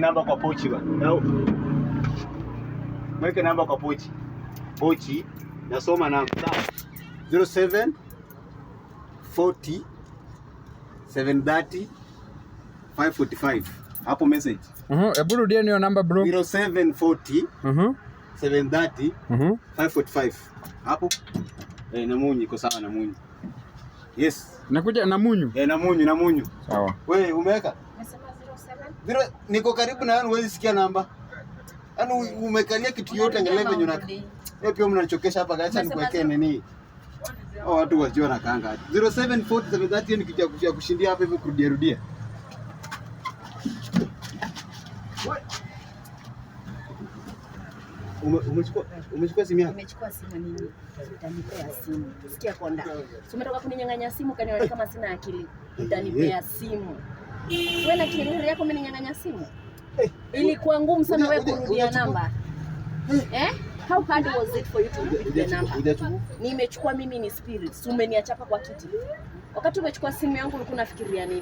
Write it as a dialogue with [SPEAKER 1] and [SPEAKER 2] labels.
[SPEAKER 1] namba kwa pochi bwana. Mweke namba kwa pochi. Pochi nasoma namba 07 40 730 545. Hapo message.
[SPEAKER 2] Hebu rudia hiyo namba bro.
[SPEAKER 1] 0740 730 545. Hapo. Namunyu iko sawa Namunyu. Yes.
[SPEAKER 2] Nakuja Namunyu.
[SPEAKER 1] Namunyu.
[SPEAKER 2] Sawa.
[SPEAKER 1] Wewe umeweka? Nasema 07. Niko karibu na wewe, huwezi sikia namba. Yaani umekalia kitu yote angalia venye unaka. Wewe pia mnanichokesha hapa, acha nikuwekee nini? Hao watu wajua na kanga. 074730 ni kitu cha kushindia hapa hivi kurudia. Umechukua simu yako?
[SPEAKER 3] Umechukua simu nini? Utanipea simu. Sikia konda. Umetoka kuninyang'anya simu kaniona kama sina akili. Utanipea simu. Wewe na kiriri yako umeninyang'anya simu? Ilikuwa ngumu sana wewe kurudia namba. How hard was it for you to repeat the number? Nimechukua mimi ni spirit. Umeniachapa kwa kiti. Wakati umechukua simu yangu ulikuwa unafikiria nini?